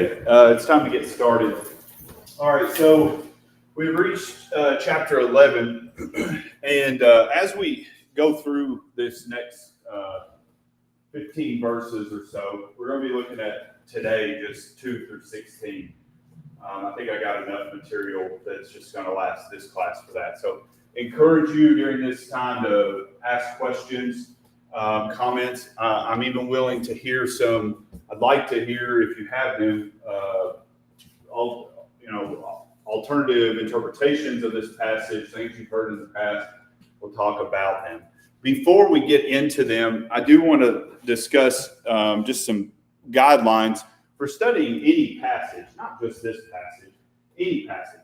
It's time to get started. All right, so we've reached chapter 11, and as we go through this next 15 verses or so, we're going to be looking at today just 2 through 16. I think I got enough material that's just going to last this class for that. So encourage you during this time to ask questions, comments. I'm even willing to hear some. I'd like to hear, if you have them, alternative interpretations of this passage, things you've heard in the past. We'll talk about them. Before we get into them, I do want to discuss just some guidelines for studying any passage, not just this passage, any passage.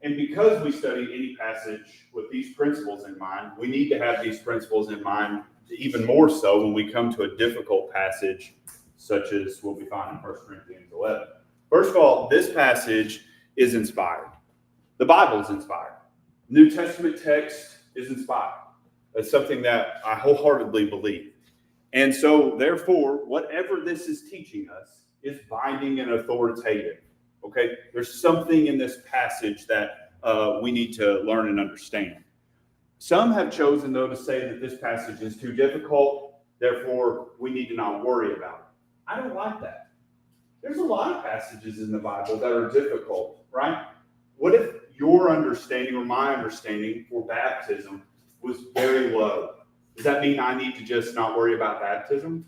And because we study any passage with these principles in mind, we need to have these principles in mind even more so when we come to a difficult passage, such as what we find in 1 Corinthians 11. First of all, this passage is inspired. The Bible is inspired. New Testament text is inspired. That's something that I wholeheartedly believe. And so, therefore, whatever this is teaching us is binding and authoritative. Okay? There's something in this passage that we need to learn and understand. Some have chosen, though, to say that this passage is too difficult, therefore, we need to not worry about it. I don't like that. There's a lot of passages in the Bible that are difficult, right? What if your understanding or my understanding for baptism was very low? Does that mean I need to just not worry about baptism?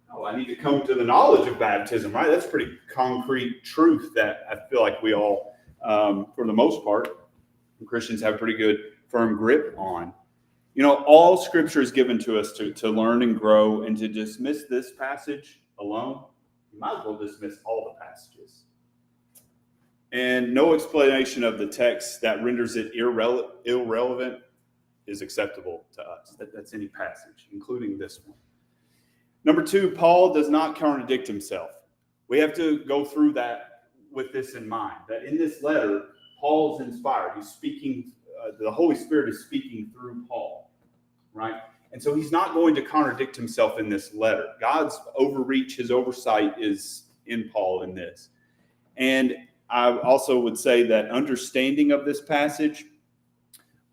No, I need to come to the knowledge of baptism, right? That's pretty concrete truth that I feel like we all, for the most part, Christians have a pretty good firm grip on. You know, all Scripture is given to us to learn and grow, and to dismiss this passage alone, you might as well dismiss all the passages. And no explanation of the text that renders it irrelevant is acceptable to us. That's any passage, including this one. Number two, Paul does not contradict himself. We have to go through that with this in mind, that in this letter, Paul's inspired. He's speaking, the Holy Spirit is speaking through Paul, right? And so he's not going to contradict himself in this letter. God's overreach, his oversight is in Paul in this. And I also would say that understanding of this passage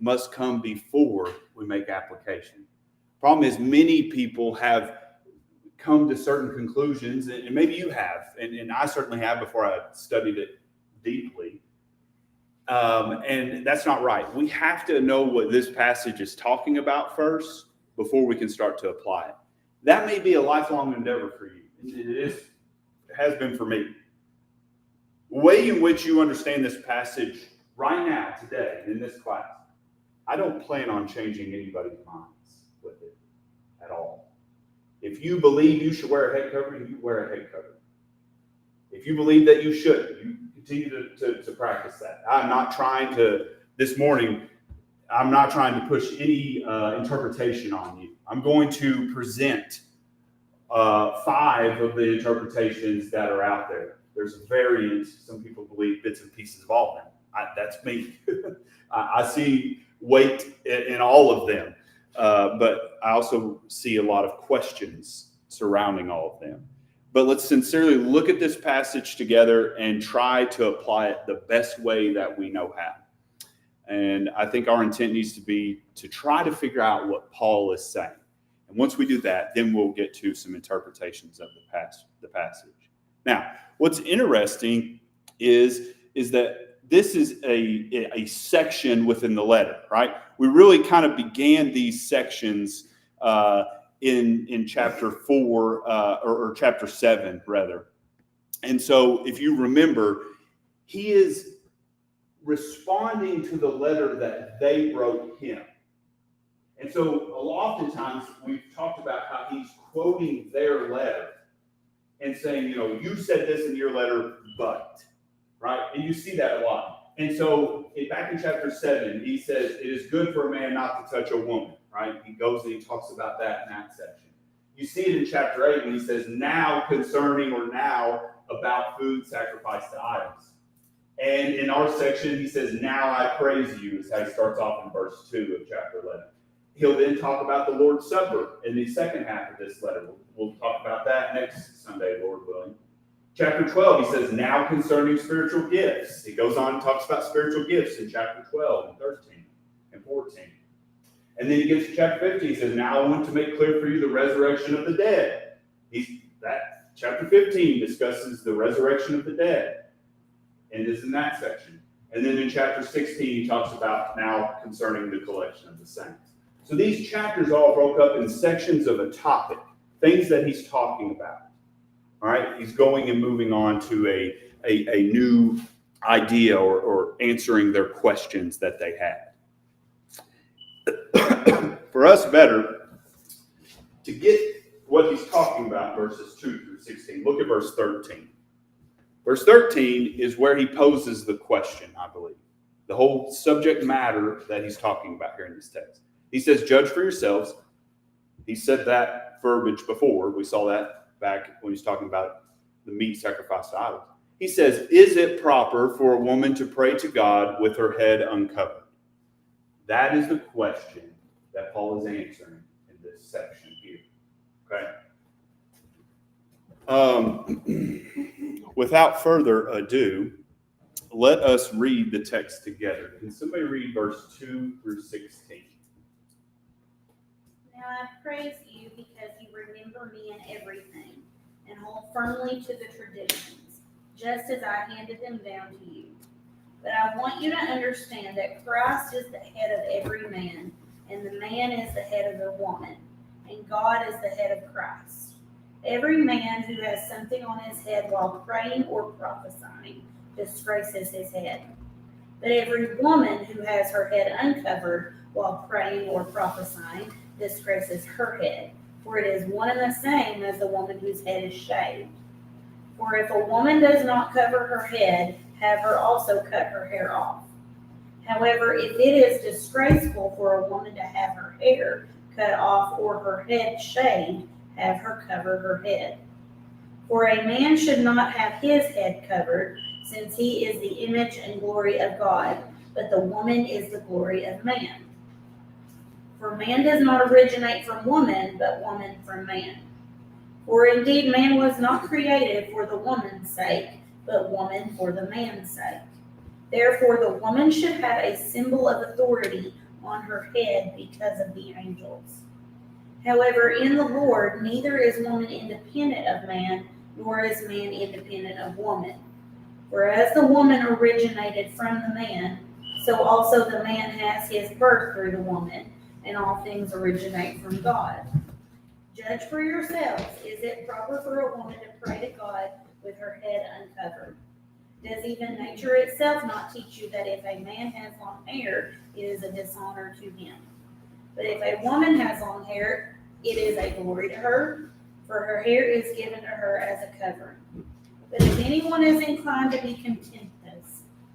must come before we make application. Problem is, many people have come to certain conclusions, and maybe you have, and I certainly have before I studied it deeply. And that's not right. We have to know what this passage is talking about first before we can start to apply it. That may be a lifelong endeavor for you. It has been for me. The way in which you understand this passage right now, today, in this class, I don't plan on changing anybody's minds with it at all. If you believe you should wear a head covering, you wear a head covering. If you believe that you shouldn't, you continue to practice that. I'm not trying to, this morning, I'm not trying to push any interpretation on you. I'm going to present 5 of the interpretations that are out there. There's a variant. Some people believe bits and pieces of all of them. That's me. I see weight in all of them, but I also see a lot of questions surrounding all of them. But let's sincerely look at this passage together and try to apply it the best way that we know how. And I think our intent needs to be to try to figure out what Paul is saying. And once we do that, then we'll get to some interpretations of the passage. Now, what's interesting is that this is a section within the letter, right? We really kind of began these sections in chapter 4 or chapter 7, rather. And so if you remember, he is responding to the letter that they wrote him. And so oftentimes we've talked about how he's quoting their letter and saying, you said this in your letter, but, right? And you see that a lot. And so back in chapter 7, he says, it is good for a man not to touch a woman, right? He goes and he talks about that in that section. You see it in chapter 8 when he says, now concerning or now about food sacrificed to idols. And in our section, he says, now I praise you, is how he starts off in verse 2 of chapter 11. He'll then talk about the Lord's Supper in the second half of this letter. We'll talk about that next Sunday, Lord willing. Chapter 12, he says, now concerning spiritual gifts. He goes on and talks about spiritual gifts in chapter 12 and 13 and 14. And then he gets to chapter 15. He says, now I want to make clear for you the resurrection of the dead. Chapter 15 discusses the resurrection of the dead. And is in that section. And then in chapter 16, he talks about now concerning the collection of the saints. So these chapters all broke up in sections of a topic, things that he's talking about. All right, he's going and moving on to a new idea or answering their questions that they had. For us better, to get what he's talking about, verses 2 through 16, look at verse 13. Verse 13 is where he poses the question, I believe. The whole subject matter that he's talking about here in this text. He says, judge for yourselves. He said that verbiage before. We saw that back when he's talking about the meat sacrificed to idols. He says, is it proper for a woman to pray to God with her head uncovered? That is the question that Paul is answering in this section here. Okay? Without further ado, let us read the text together. Can somebody read verse 2 through 16? Now I praise you because you remember me in everything and hold firmly to the traditions, just as I handed them down to you. But I want you to understand that Christ is the head of every man, and the man is the head of the woman, and God is the head of Christ. Every man who has something on his head while praying or prophesying disgraces his head. But every woman who has her head uncovered while praying or prophesying disgraces her head, for it is one and the same as the woman whose head is shaved. For if a woman does not cover her head, have her also cut her hair off. However, if it is disgraceful for a woman to have her hair cut off or her head shaved, have her cover her head. For a man should not have his head covered, since he is the image and glory of God, but the woman is the glory of man. For man does not originate from woman, but woman from man. For indeed man was not created for the woman's sake, but woman for the man's sake. Therefore the woman should have a symbol of authority on her head because of the angels. However, in the Lord, neither is woman independent of man, nor is man independent of woman. For as the woman originated from the man, so also the man has his birth through the woman, and all things originate from God. Judge for yourselves, is it proper for a woman to pray to God with her head uncovered? Does even nature itself not teach you that if a man has long hair, it is a dishonor to him? But if a woman has long hair, it is a glory to her, for her hair is given to her as a covering. But if anyone is inclined to be contentious,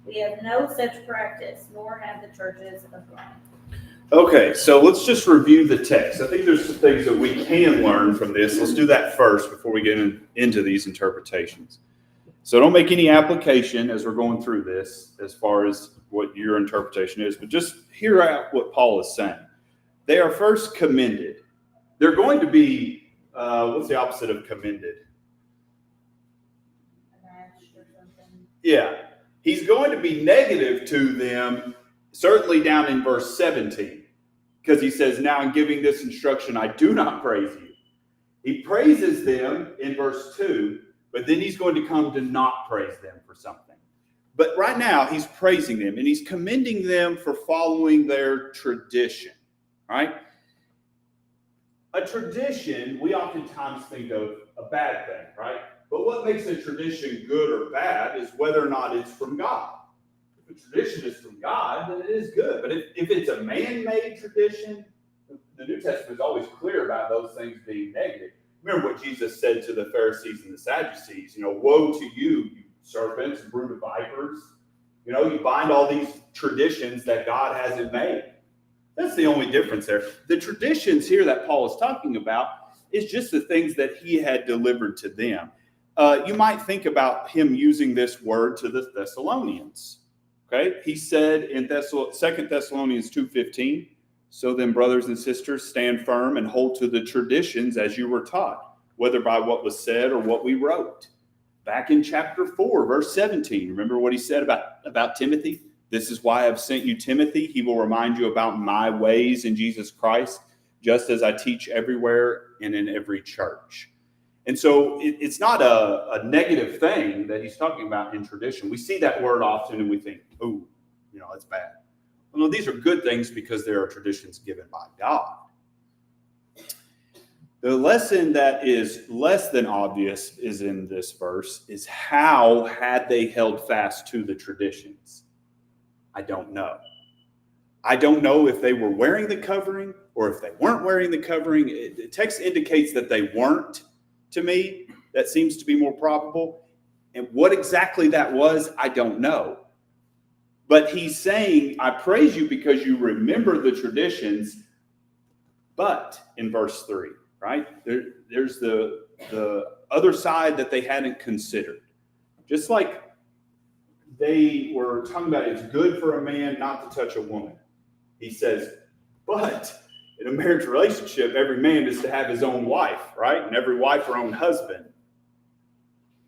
we have no such practice, nor have the churches of God. Okay, so let's just review the text. I think there's some things that we can learn from this. Let's do that first before we get into these interpretations. So don't make any application as we're going through this as far as what your interpretation is, but just hear out what Paul is saying. They are first commended. They're going to be, what's the opposite of commended? Abashed or something. Yeah. He's going to be negative to them, certainly down in verse 17, because he says, now in giving this instruction, I do not praise you. He praises them in verse 2, but then he's going to come to not praise them for something. But right now, he's praising them, and he's commending them for following their tradition, right? A tradition, we oftentimes think of a bad thing, right? But what makes a tradition good or bad is whether or not it's from God. If a tradition is from God, then it is good. But if it's a man-made tradition, the New Testament is always clear about those things being negative. Remember what Jesus said to the Pharisees and the Sadducees, woe to you, you serpents and brood of vipers. You bind all these traditions that God hasn't made. That's the only difference there. The traditions here that Paul is talking about is just the things that he had delivered to them. You might think about him using this word to the Thessalonians. Okay, he said in 2 Thessalonians 2:15, so then, brothers and sisters, stand firm and hold to the traditions as you were taught, whether by what was said or what we wrote. back in chapter 4, verse 17, remember what he said about Timothy? This is why I've sent you Timothy. He will remind you about my ways in Jesus Christ, just as I teach everywhere and in every church. And so it's not a negative thing that he's talking about in tradition. We see that word often and we think, oh, that's bad. Well, no, these are good things because there are traditions given by God. The lesson that is less than obvious is in this verse is how had they held fast to the traditions? I don't know. I don't know if they were wearing the covering or if they weren't wearing the covering. The text indicates that they weren't. To me, that seems to be more probable. And what exactly that was, I don't know. But he's saying, I praise you because you remember the traditions, but in verse 3, right? There's the other side that they hadn't considered. Just like they were talking about it's good for a man not to touch a woman. He says, but in a marriage relationship, every man is to have his own wife, right? And every wife her own husband.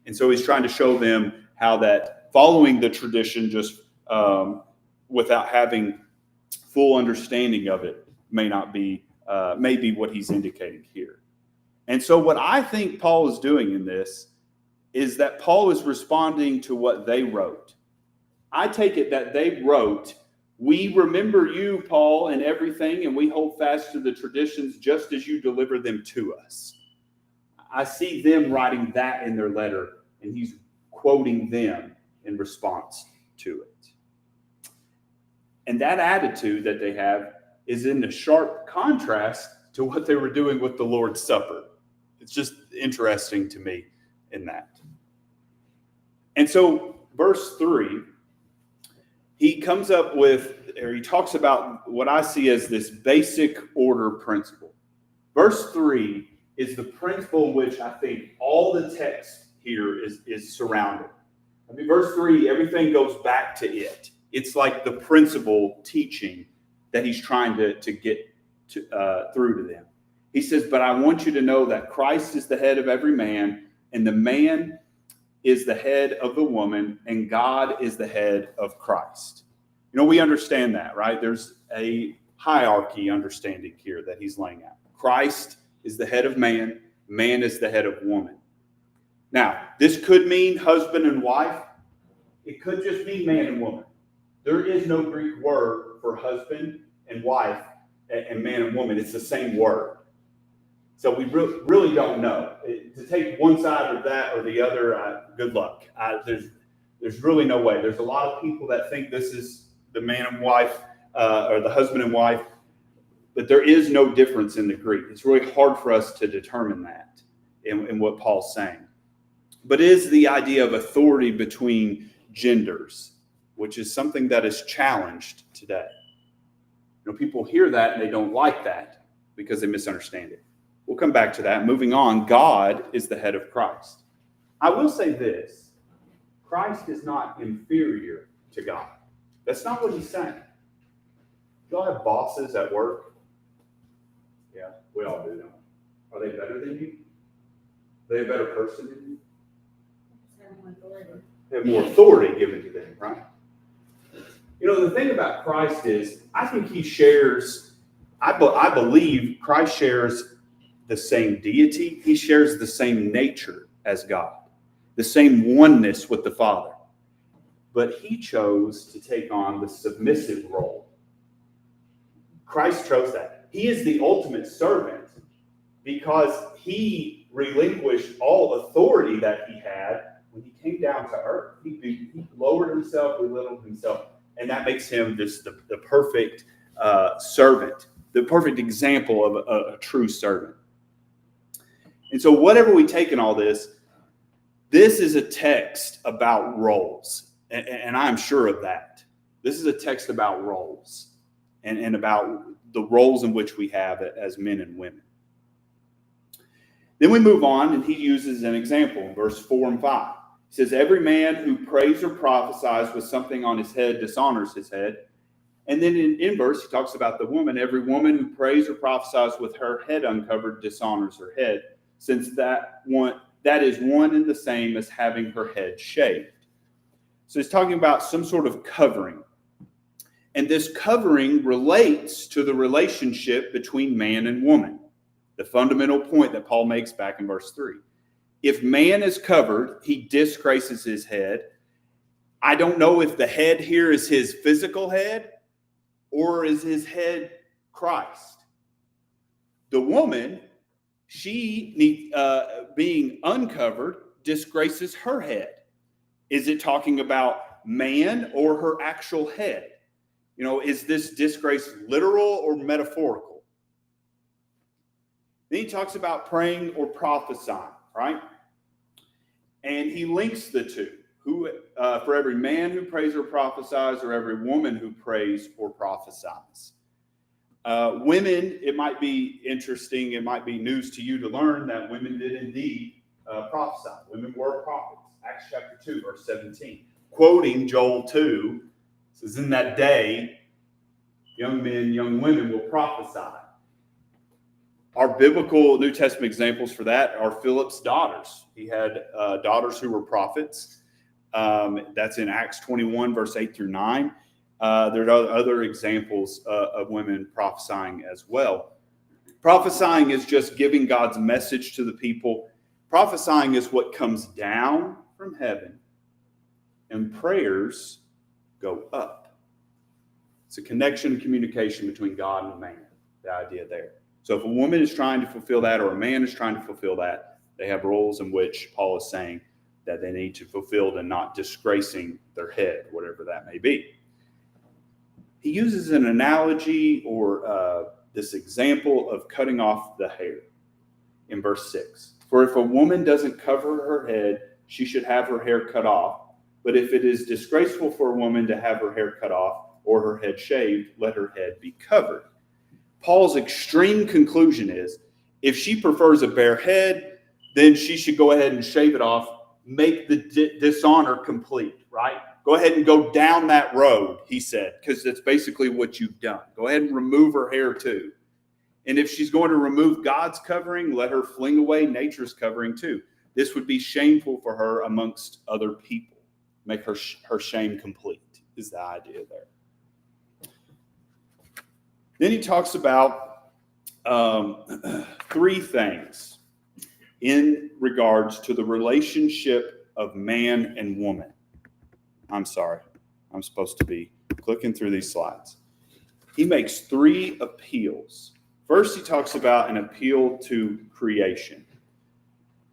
And so he's trying to show them how that following the tradition just without having full understanding of it may be what he's indicating here. And so what I think Paul is doing in this is that Paul is responding to what they wrote. I take it that they wrote, we remember you, Paul, and everything, and we hold fast to the traditions just as you deliver them to us. I see them writing that in their letter, and he's quoting them in response to it. And that attitude that they have is in a sharp contrast to what they were doing with the Lord's Supper. It's just interesting to me in that. And so, verse 3, he comes up with, or he talks about what I see as this basic order principle. Verse 3 is the principle in which I think all the text here is surrounded. I mean, verse 3, everything goes back to it. It's like the principle teaching that he's trying to get through to them. He says, but I want you to know that Christ is the head of every man, and the man is the head of the woman, and God is the head of Christ. We understand that, right? There's a hierarchy understanding here that he's laying out. Christ is the head of man, man is the head of woman. Now, this could mean husband and wife. It could just mean man and woman. There is no Greek word for husband and wife and man and woman. It's the same word. So we really don't know. To take one side or that or the other, good luck. There's really no way. There's a lot of people that think this is the man and wife or the husband and wife, but there is no difference in the Greek. It's really hard for us to determine that in what Paul's saying. But it is the idea of authority between genders, which is something that is challenged today. People hear that and they don't like that because they misunderstand it. We'll come back to that. Moving on, God is the head of Christ. I will say this. Christ is not inferior to God. That's not what he's saying. You all have bosses at work? Yeah, we all do, don't we? Are they better than you? Are they a better person than you? They have more authority given to them, right? The thing about Christ is, I think he shares, I believe Christ shares the same deity. He shares the same nature as God, the same oneness with the Father. But he chose to take on the submissive role. Christ chose that. He is the ultimate servant because he relinquished all authority that he had when he came down to earth. He lowered himself, belittled himself, and that makes him the perfect servant, the perfect example of a true servant. And so whatever we take in all this is a text about roles, and I'm sure of that. This is a text about roles and about the roles in which we have as men and women. Then we move on, and he uses an example in verse 4 and 5. He says, every man who prays or prophesies with something on his head dishonors his head. And then in verse, he talks about the woman. Every woman who prays or prophesies with her head uncovered dishonors her head, since that that is one and the same as having her head shaved. So he's talking about some sort of covering. And this covering relates to the relationship between man and woman, the fundamental point that Paul makes back in verse 3. If man is covered, he disgraces his head. I don't know if the head here is his physical head or is his head Christ. The woman, she being uncovered, disgraces her head. Is it talking about man or her actual head? Is this disgrace literal or metaphorical? Then he talks about praying or prophesying, right? And he links the two. For every man who prays or prophesies, or every woman who prays or prophesies. Women, it might be interesting, it might be news to you to learn that women did indeed prophesy. Women were prophets. Acts chapter 2, verse 17. Quoting Joel 2, says, in that day, young men, young women will prophesy. Our biblical New Testament examples for that are Philip's daughters. He had daughters who were prophets. That's in Acts 21, verse 8 through 9. There are other examples of women prophesying as well. Prophesying is just giving God's message to the people. Prophesying is what comes down from heaven, and prayers go up. It's a connection and communication between God and man, the idea there. So if a woman is trying to fulfill that, or a man is trying to fulfill that, they have roles in which Paul is saying that they need to fulfill and not disgracing their head, whatever that may be. He uses an analogy or this example of cutting off the hair in verse 6. For if a woman doesn't cover her head, she should have her hair cut off. But if it is disgraceful for a woman to have her hair cut off or her head shaved, let her head be covered. Paul's extreme conclusion is, if she prefers a bare head, then she should go ahead and shave it off, make the dishonor complete, right? Go ahead and go down that road, he said, because that's basically what you've done. Go ahead and remove her hair too. And if she's going to remove God's covering, let her fling away nature's covering too. This would be shameful for her amongst other people. Make her shame complete, is the idea there. Then he talks about three things in regards to the relationship of man and woman. I'm sorry. I'm supposed to be clicking through these slides. He makes three appeals. First, he talks about an appeal to creation.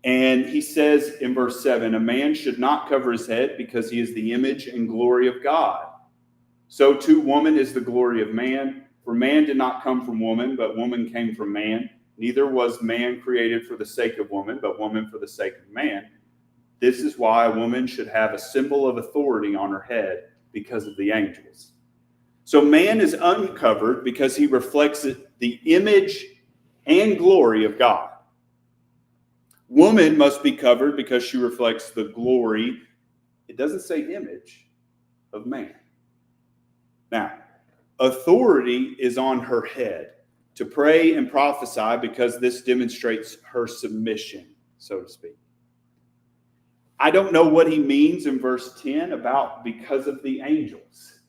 And he says in verse 7, a man should not cover his head because he is the image and glory of God. So too, woman is the glory of man. For man did not come from woman, but woman came from man. Neither was man created for the sake of woman, but woman for the sake of man. This is why a woman should have a symbol of authority on her head because of the angels. So man is uncovered because he reflects the image and glory of God. Woman must be covered because she reflects the glory, it doesn't say image, of man. Now, authority is on her head to pray and prophesy because this demonstrates her submission, so to speak. I don't know what he means in verse 10 about because of the angels.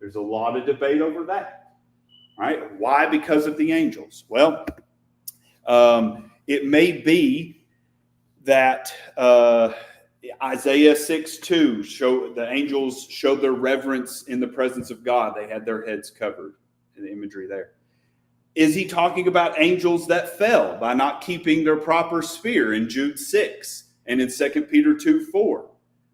There's a lot of debate over that, right? Why because of the angels? Well, it may be that Isaiah 6:2 the angels showed their reverence in the presence of God. They had their heads covered in the imagery there. Is he talking about angels that fell by not keeping their proper sphere in Jude 6 and in 2 Peter 2:4?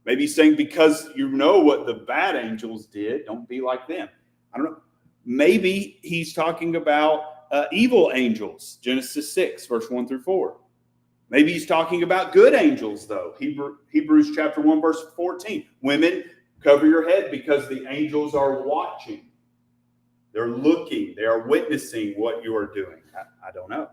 Maybe he's saying because you know what the bad angels did, don't be like them. I don't know. Maybe he's talking about evil angels, Genesis 6, verse 1 through 4. Maybe he's talking about good angels, though. Hebrews chapter 1, verse 14. Women, cover your head because the angels are watching. They're looking. They are witnessing what you are doing. I don't know.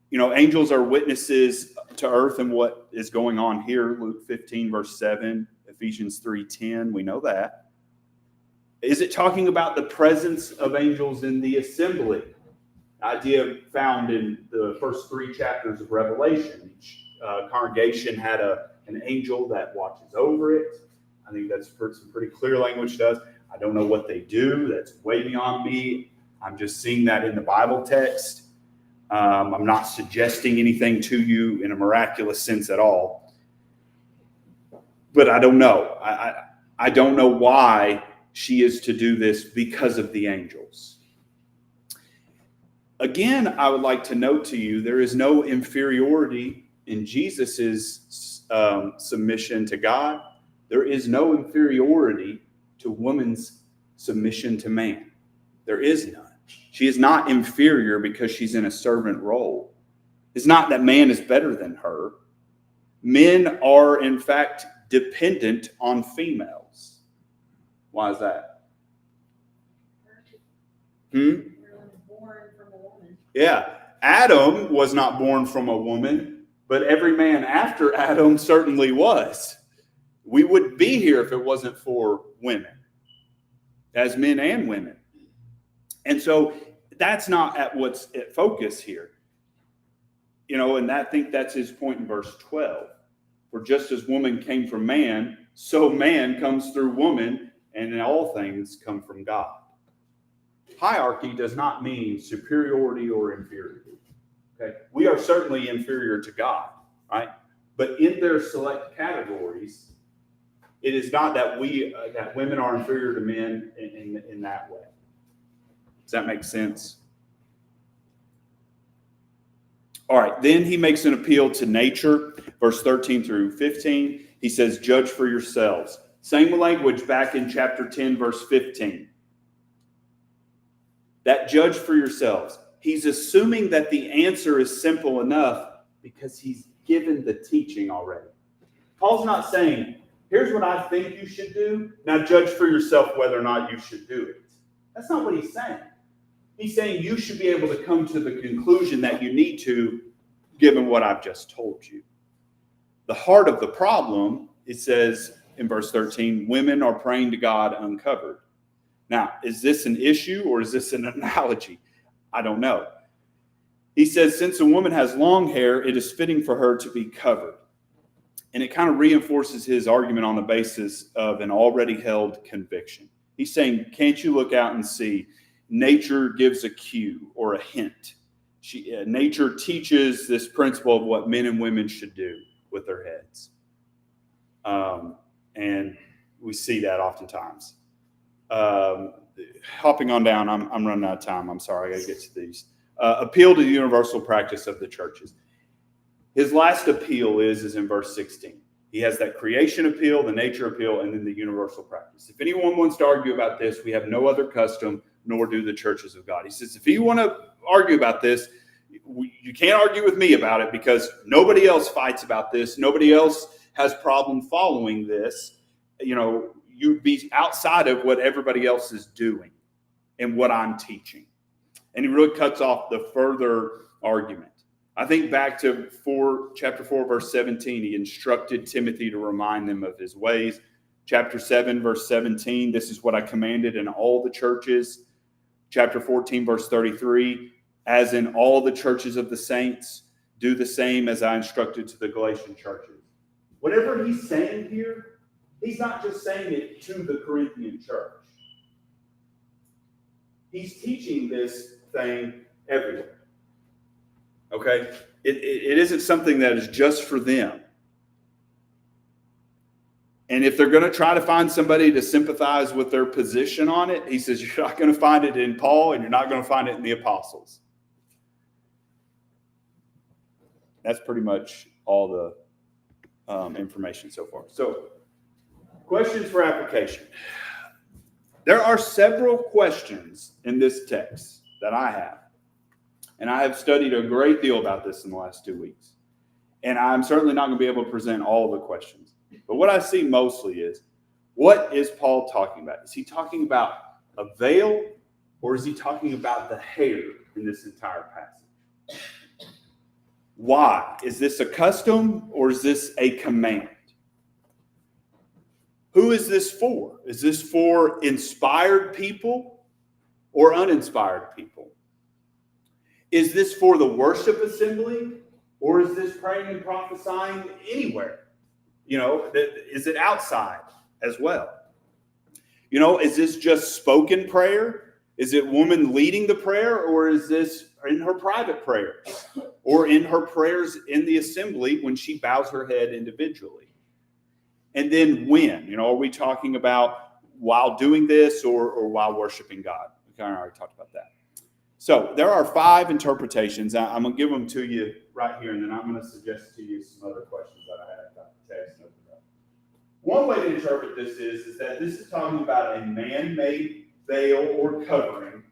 You know, angels are witnesses to earth and what is going on here. Luke 15, verse 7, Ephesians 3:10. We know that. Is it talking about the presence of angels in the assembly? Idea found in the first three chapters of Revelation. congregation had an angel that watches over it. I think that's some pretty clear language to us. I don't know what they do. That's way beyond me. I'm just seeing that in the Bible text. I'm not suggesting anything to you in a miraculous sense at all. But I don't know. I don't know why she is to do this because of the angels. Again, I would like to note to you, there is no inferiority in Jesus's submission to God. There is no inferiority to woman's submission to man. There is none. She is not inferior because she's in a servant role. It's not that man is better than her. Men are, in fact, dependent on females. Why is that? Born from a woman. Yeah. Adam was not born from a woman, but every man after Adam certainly was. We wouldn't be here if it wasn't for women, as men and women. And so that's not at what's at focus here. And I think that's his point in verse 12. For just as woman came from man, so man comes through woman, and in all things come from God. Hierarchy does not mean superiority or inferiority. Okay? We are certainly inferior to God, right? But in their select categories, it is not that that women are inferior to men in that way. Does that make sense? All right, then he makes an appeal to nature, verse 13 through 15. He says, judge for yourselves. Same language back in chapter 10, verse 15. That judge for yourselves. He's assuming that the answer is simple enough because he's given the teaching already. Paul's not saying, here's what I think you should do. Now judge for yourself whether or not you should do it. That's not what he's saying. He's saying you should be able to come to the conclusion that you need to, given what I've just told you. The heart of the problem, it says in verse 13, women are praying to God uncovered. Now, is this an issue or is this an analogy? I don't know. He says, since a woman has long hair, it is fitting for her to be covered. And it kind of reinforces his argument on the basis of an already held conviction. He's saying, can't you look out and see? Nature gives a cue or a hint. Nature teaches this principle of what men and women should do with their heads. And we see that oftentimes. Hopping on down, I'm running out of time. I'm sorry, I got to get to these. Appeal to the universal practice of the churches. His last appeal is in verse 16. He has that creation appeal, the nature appeal, and then the universal practice. If anyone wants to argue about this, we have no other custom, nor do the churches of God. He says, if you want to argue about this, you can't argue with me about it because nobody else fights about this. Nobody else has problem following this. You'd be outside of what everybody else is doing and what I'm teaching. And he really cuts off the further argument. I think back to chapter 4, verse 17, he instructed Timothy to remind them of his ways. Chapter 7, verse 17, this is what I commanded in all the churches. Chapter 14, verse 33, as in all the churches of the saints, do the same as I instructed to the Galatian churches. Whatever he's saying here, he's not just saying it to the Corinthian church. He's teaching this thing everywhere. Okay? It isn't something that is just for them. And if they're going to try to find somebody to sympathize with their position on it, he says, you're not going to find it in Paul and you're not going to find it in the apostles. That's pretty much all the information so far. So, questions for application. There are several questions in this text that I have. And I have studied a great deal about this in the last 2 weeks. And I'm certainly not going to be able to present all of the questions. But what I see mostly is, what is Paul talking about? Is he talking about a veil, or is he talking about the hair in this entire passage? Why? Is this a custom, or is this a command? Who is this for? Is this for inspired people or uninspired people? Is this for the worship assembly, Or is this praying and prophesying anywhere? Is it outside as well? Is this just spoken prayer? Is it woman leading the prayer, or is this in her private prayers, or in her prayers in the assembly when she bows her head individually? And then when? Are we talking about while doing this or while worshiping God? We kind of already talked about that. So there are 5 interpretations. I'm going to give them to you right here, and then I'm going to suggest to you some other questions that I had about the text. One way to interpret this is that this is talking about a man-made veil or covering,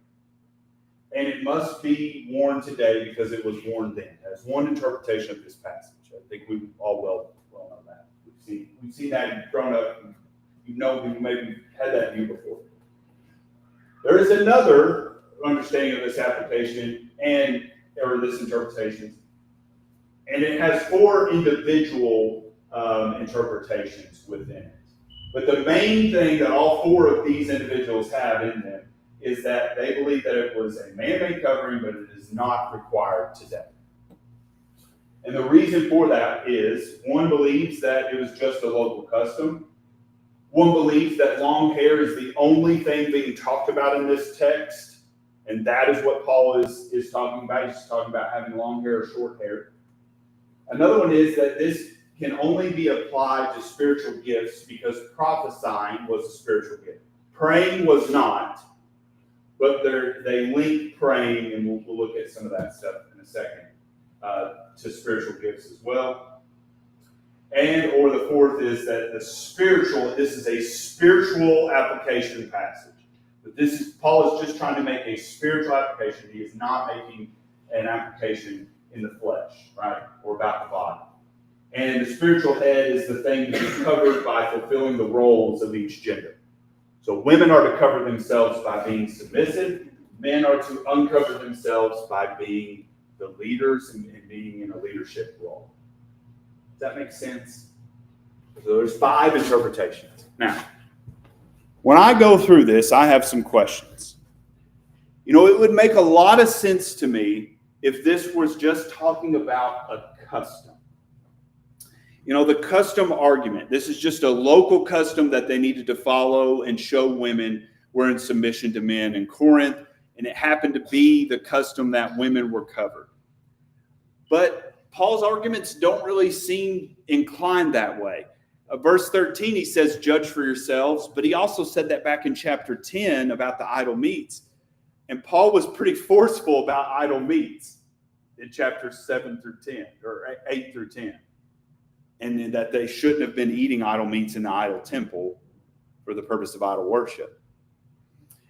and it must be worn today because it was worn then. That's one interpretation of this passage. I think we all well know that. We've seen that grown up. You maybe had that view before. There is another understanding of this application or this interpretation, and it has 4 individual interpretations within it. But the main thing that all 4 of these individuals have in them is that they believe that it was a man-made covering, but it is not required today. And the reason for that is, one believes that it was just a local custom. One believes that long hair is the only thing being talked about in this text, and that is what Paul is talking about. He's talking about having long hair or short hair. Another one is that this can only be applied to spiritual gifts because prophesying was a spiritual gift. Praying was not, but they link praying, and we'll look at some of that stuff in a second, to spiritual gifts as well. Or the 4th is that this is a spiritual application passage. But Paul is just trying to make a spiritual application. He is not making an application in the flesh, right? Or about the body. And the spiritual head is the thing to be covered by fulfilling the roles of each gender. So women are to cover themselves by being submissive. Men are to uncover themselves by being the leaders and being in a leadership role. Does that make sense? So there's 5 interpretations. Now, when I go through this, I have some questions. It would make a lot of sense to me if this was just talking about a custom. The custom argument. This is just a local custom that they needed to follow and show women were in submission to men in Corinth, and it happened to be the custom that women were covered. But Paul's arguments don't really seem inclined that way. Verse 13, he says, judge for yourselves, but he also said that back in chapter 10 about the idol meats. And Paul was pretty forceful about idol meats in chapters 7 through 10, or 8 through 10. And that they shouldn't have been eating idol meats in the idol temple for the purpose of idol worship.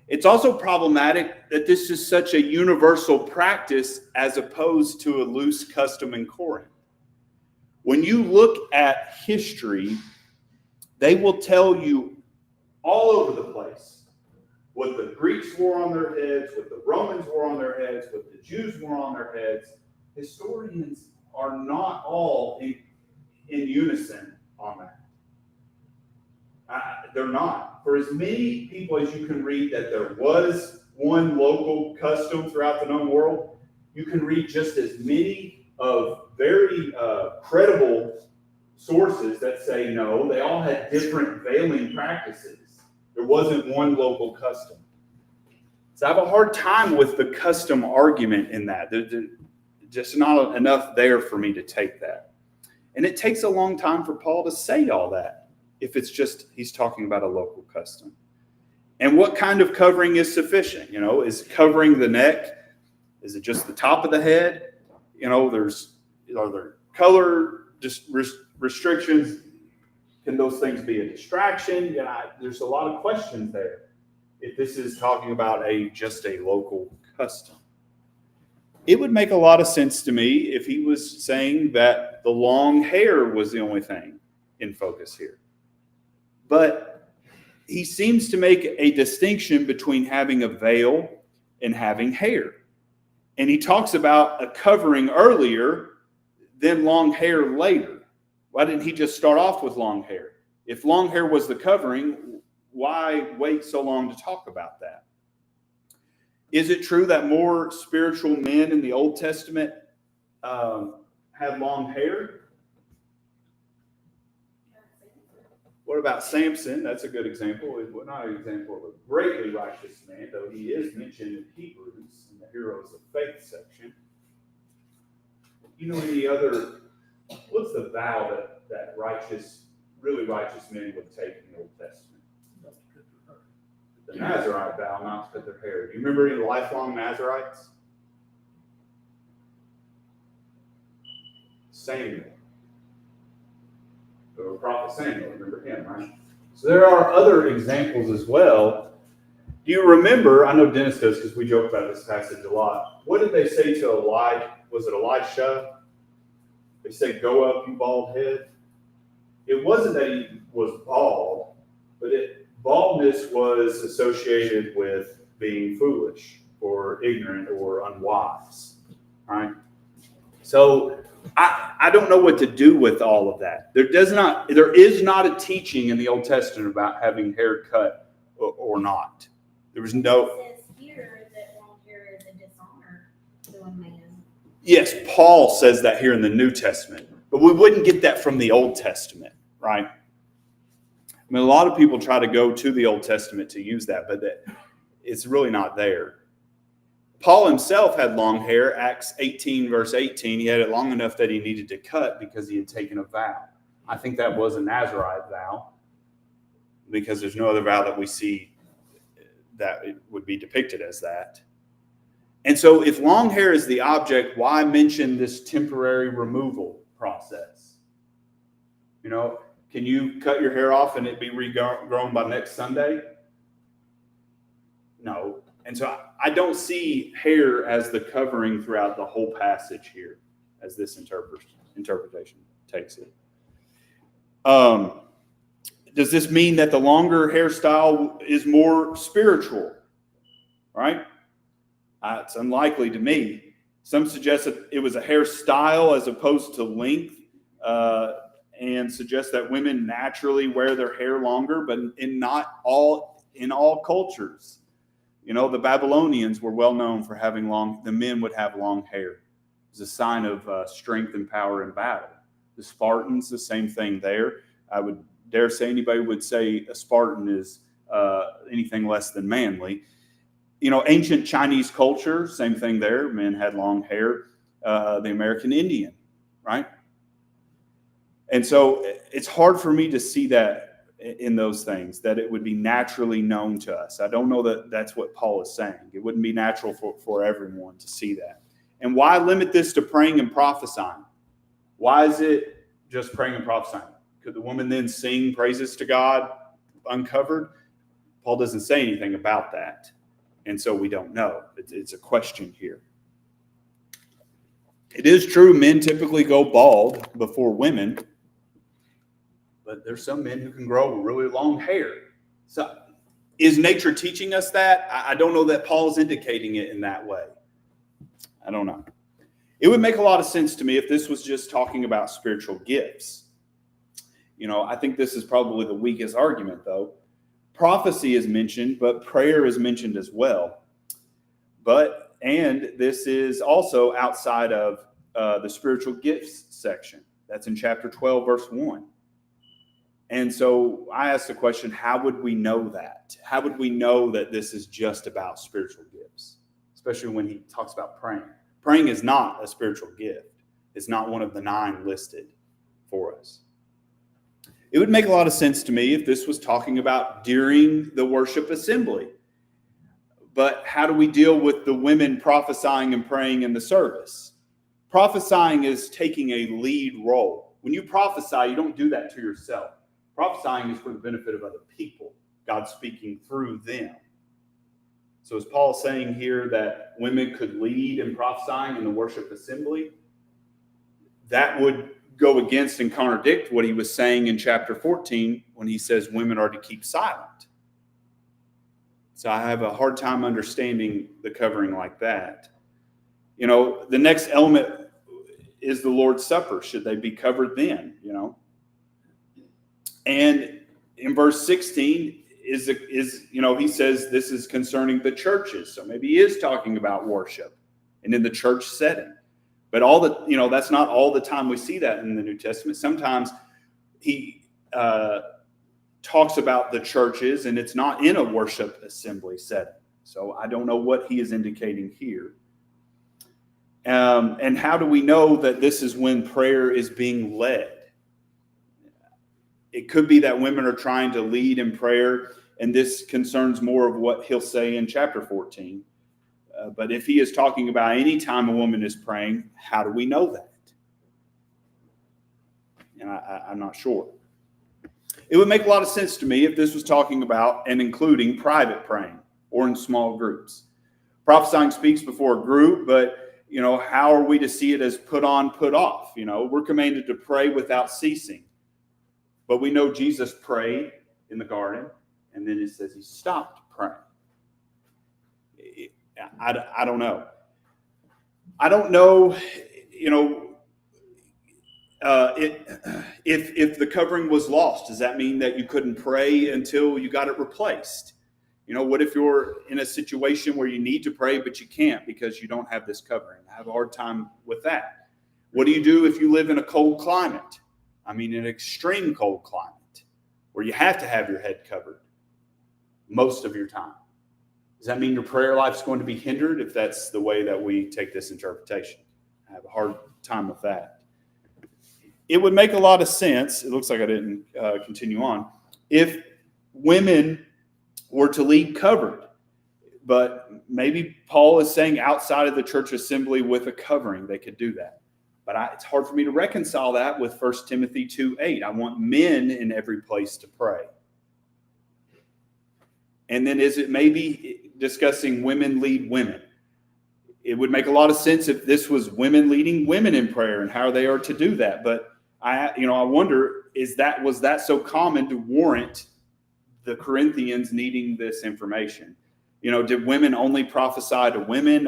It's also problematic that this is such a universal practice as opposed to a loose custom in Corinth. When you look at history, they will tell you all over the place what the Greeks wore on their heads, what the Romans wore on their heads, what the Jews wore on their heads. Historians are not all in unison on that. They're not. For as many people as you can read that there was one local custom throughout the known world, you can read just as many of very credible sources that say no, they all had different veiling practices. There wasn't one local custom. So I have a hard time with the custom argument in that. There's just not enough there for me to take that. And it takes a long time for Paul to say all that if it's just he's talking about a local custom. And what kind of covering is sufficient? Is covering the neck? Is it just the top of the head? Are there color restrictions? Can those things be a distraction? There's a lot of questions there if this is talking about just a local custom. It would make a lot of sense to me if he was saying that the long hair was the only thing in focus here. But he seems to make a distinction between having a veil and having hair. And he talks about a covering earlier, then long hair later. Why didn't he just start off with long hair? If long hair was the covering, why wait so long to talk about that? Is it true that more spiritual men in the Old Testament had long hair? What about Samson? That's a good example. Well, not an example of a greatly righteous man, though he is mentioned in Hebrews in the Heroes of Faith section. You know any other, what's the vow that really righteous men would take in the Old Testament? The Nazarite vow, not to cut their hair. Do you remember any of the lifelong Nazarites? Samuel. The prophet Samuel, remember him, right? So there are other examples as well. Do you remember, I know Dennis does because we joke about this passage a lot. What did they say to Elijah? Was it Elisha? They said, "Go up, you bald head." It wasn't that he was bald, but baldness was associated with being foolish or ignorant or unwise, right? So I don't know what to do with all of that. There is not a teaching in the Old Testament about having hair cut or not. There was no. It says here that long hair is a dishonor to a man. Yes, Paul says that here in the New Testament, but we wouldn't get that from the Old Testament, right? I mean, a lot of people try to go to the Old Testament to use that, but it's really not there. Paul himself had long hair. Acts 18, verse 18, he had it long enough that he needed to cut because he had taken a vow. I think that was a Nazarite vow because there's no other vow that we see that it would be depicted as that. And so if long hair is the object, why mention this temporary removal process? You know, can you cut your hair off and it be regrown by next Sunday? No. And so I don't see hair as the covering throughout the whole passage here, as this interpretation takes it. Does this mean that the longer hairstyle is more spiritual? Right? It's unlikely to me. Some suggest that it was a hairstyle as opposed to length, and suggest that women naturally wear their hair longer, but in all cultures. You know, the Babylonians were well known for having the men would have long hair. It was a sign of strength and power in battle. The Spartans, the same thing there. I would dare say anybody would say a Spartan is anything less than manly. You know, ancient Chinese culture, same thing there. Men had long hair. The American Indian, right? And so it's hard for me to see that in those things, that it would be naturally known to us. I don't know that that's what Paul is saying. It wouldn't be natural for everyone to see that. And why limit this to praying and prophesying? Why is it just praying and prophesying? Could the woman then sing praises to God uncovered? Paul doesn't say anything about that. And so we don't know. It's a question here. It is true men typically go bald before women, but there's some men who can grow really long hair. So is nature teaching us that? I don't know that Paul's indicating it in that way. I don't know. It would make a lot of sense to me if this was just talking about spiritual gifts. You know, I think this is probably the weakest argument, though. Prophecy is mentioned, but prayer is mentioned as well. And this is also outside of the spiritual gifts section. That's in chapter 12, verse 1. And so I asked the question, how would we know that? How would we know that this is just about spiritual gifts? Especially when he talks about praying. Praying is not a spiritual gift. It's not one of the 9 listed for us. It would make a lot of sense to me if this was talking about during the worship assembly. But how do we deal with the women prophesying and praying in the service? Prophesying is taking a lead role. When you prophesy, you don't do that to yourself. Prophesying is for the benefit of other people. God speaking through them. So is Paul saying here that women could lead in prophesying in the worship assembly? That would go against and contradict what he was saying in chapter 14 when he says women are to keep silent. So I have a hard time understanding the covering like that. You know, the next element is the Lord's Supper. Should they be covered then, you know? And in verse 16 is you know, he says this is concerning the churches. So maybe he is talking about worship and in the church setting. But that's not all the time we see that in the New Testament. Sometimes he talks about the churches, and it's not in a worship assembly setting. So I don't know what he is indicating here. And how do we know that this is when prayer is being led? It could be that women are trying to lead in prayer, and this concerns more of what he'll say in chapter 14. But if he is talking about any time a woman is praying, how do we know that? And I'm not sure. It would make a lot of sense to me if this was talking about and including private praying or in small groups. Prophesying speaks before a group, but how are we to see it as put on, put off? We're commanded to pray without ceasing. But we know Jesus prayed in the garden, and then it says he stopped praying. I don't know. I don't know, if the covering was lost, does that mean that you couldn't pray until you got it replaced? What if you're in a situation where you need to pray, but you can't because you don't have this covering? I have a hard time with that. What do you do if you live in a cold climate? An extreme cold climate where you have to have your head covered most of your time. Does that mean your prayer life is going to be hindered if that's the way that we take this interpretation? I have a hard time with that. It would make a lot of sense, it looks like I didn't continue on, if women were to lead covered. But maybe Paul is saying outside of the church assembly with a covering, they could do that. But it's hard for me to reconcile that with 1 Timothy 2:8. I want men in every place to pray. And then is it maybe discussing women lead women? It would make a lot of sense if this was women leading women in prayer and how they are to do that. But I wonder, was that so common to warrant the Corinthians needing this information? Did women only prophesy to women?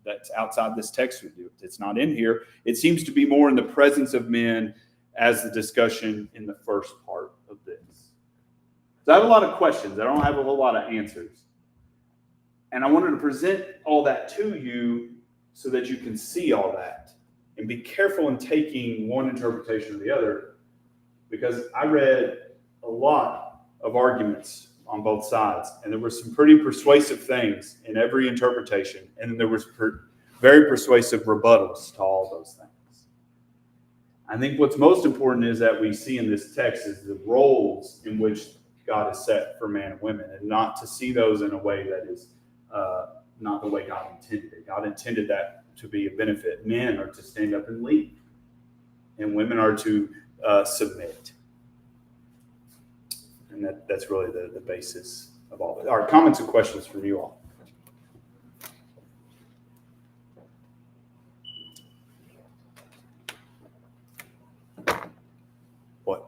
That's outside this text. It's not in here. It seems to be more in the presence of men as the discussion in the first part of this. So I have a lot of questions. I don't have a whole lot of answers. And I wanted to present all that to you so that you can see all that and be careful in taking one interpretation or the other, because I read a lot of arguments on both sides, and there were some pretty persuasive things in every interpretation, and then there was very persuasive rebuttals to all those things. I think what's most important is that we see in this text is the roles in which God has set for man and women, and not to see those in a way that is not the way God intended it. God intended that to be a benefit. Men are to stand up and lead, and women are to submit. And that's really the basis of all that. All right, comments and questions from you all. What?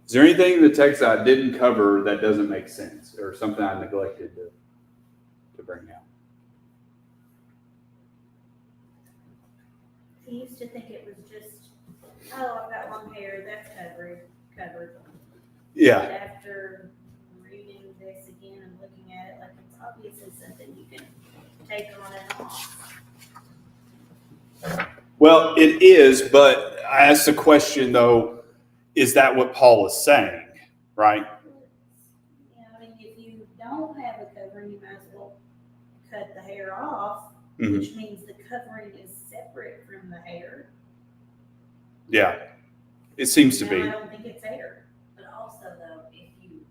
Is there anything in the text I didn't cover that doesn't make sense, or something I neglected to bring out? I used to think it was just, oh, I've got long hair, that's covered. Yeah. But after reading this again and looking at it, like, it's obviously something you can take on and off. Well, it is, but I asked the question, though, is that what Paul is saying, right? If you don't have a covering, you might as well cut the hair off, Mm-hmm. which means the covering is separate from the hair. Yeah, it seems to Now, be. I don't think it's hair. But also, though, if you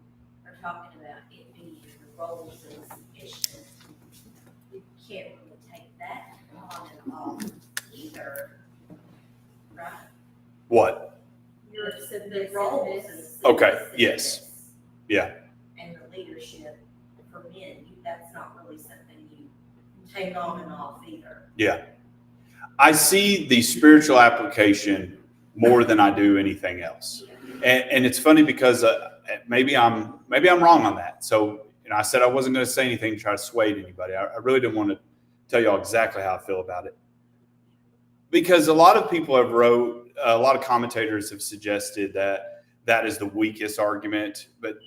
are talking about it being the roles of submission, you can't really take that on and off either, right? What? You're The roles of Okay, submissiveness yes. Yeah. and the leadership for men, that's not really something you take on and off either. Yeah. I see the spiritual application more than I do anything else. And it's funny because maybe I'm wrong on that. So, I said I wasn't going to say anything to try to sway anybody. I really didn't want to tell y'all exactly how I feel about it. Because a lot of people have wrote, a lot of commentators have suggested that is the weakest argument, but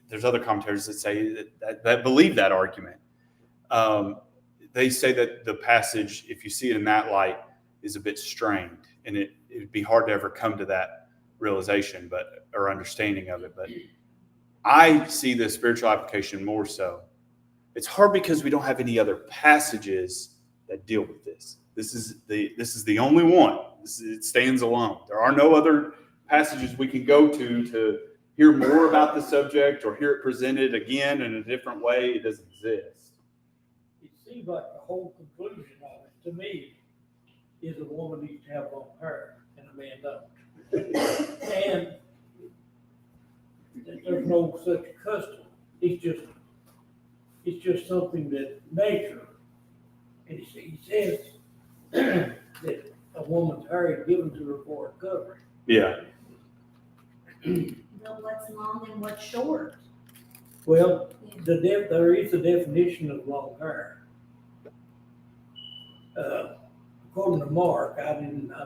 there's other commentators that say that believe that argument. they say that the passage, if you see it in that light, is a bit strained, and it'd be hard to ever come to that realization, or understanding of it. But I see the spiritual application more so. It's hard because we don't have any other passages that deal with this. This is the only one. It stands alone. There are no other passages we can go to hear more about the subject or hear it presented again in a different way. It doesn't exist. It seems like the whole conclusion of it, to me, is a woman needs to have long hair and a man don't. And that there's no such custom. It's just something that nature. And he says that a woman's hair is given to her for a covering. Yeah. Know what's long and what's short. Well, there is a definition of long hair. According to Mark, I've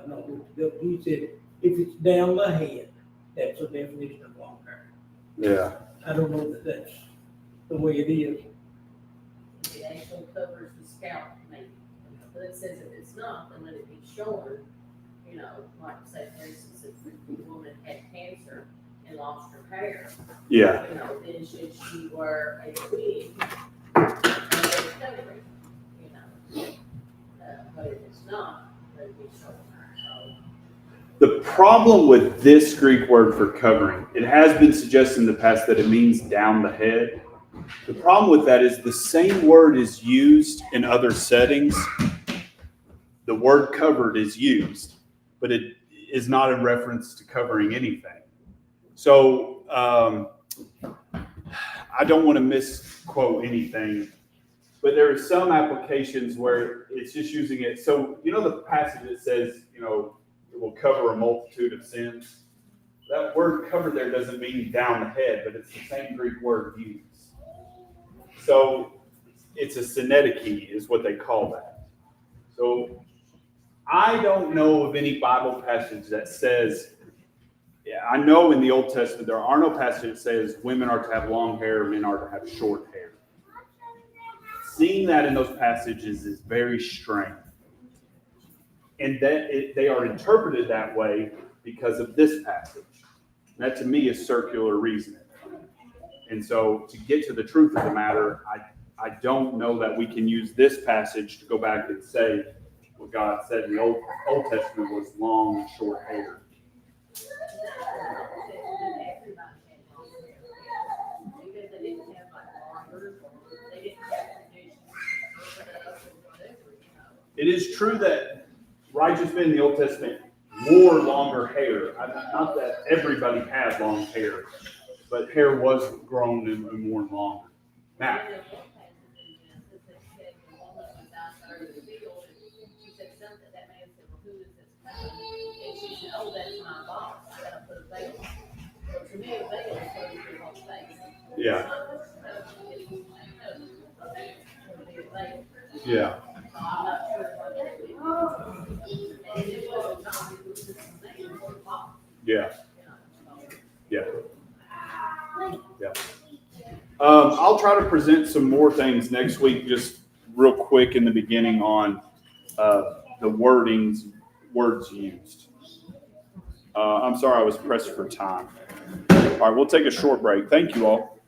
not looked it up. He said if it's down the head, that's a definition of long hair. Yeah. I don't know that that's the way it is. It actually covers the scalp, maybe, but it says if it's not, then let it be shorn. Like say, for instance, if the woman had cancer and lost her hair, Yeah. then should she wear a wig and a covering, but if it's not, let it be shorn. The problem with this Greek word for covering, it has been suggested in the past that it means down the head. The problem with that is the same word is used in other settings. The word covered is used, but it is not in reference to covering anything. So I don't want to misquote anything, but there are some applications where it's just using it. So, the passage that says, it will cover a multitude of sins. That word cover there doesn't mean down the head, but it's the same Greek word used. So it's a synecdoche is what they call that. So I don't know of any Bible passage that says, I know in the Old Testament there are no passages that says women are to have long hair, men are to have short hair. Seeing that in those passages is very strange. And that they are interpreted that way because of this passage. And that to me is circular reasoning. And so to get to the truth of the matter, I don't know that we can use this passage to go back and say what God said in the Old Testament was long and short hair. It is true that righteous men in the Old Testament wore longer hair. Not that everybody had long hair, but hair was grown and worn longer. Now, yeah. Yeah. Yeah. Yeah. Yeah. I'll try to present some more things next week, just real quick in the beginning on the words used. I'm sorry I was pressed for time. All right, we'll take a short break. Thank you all.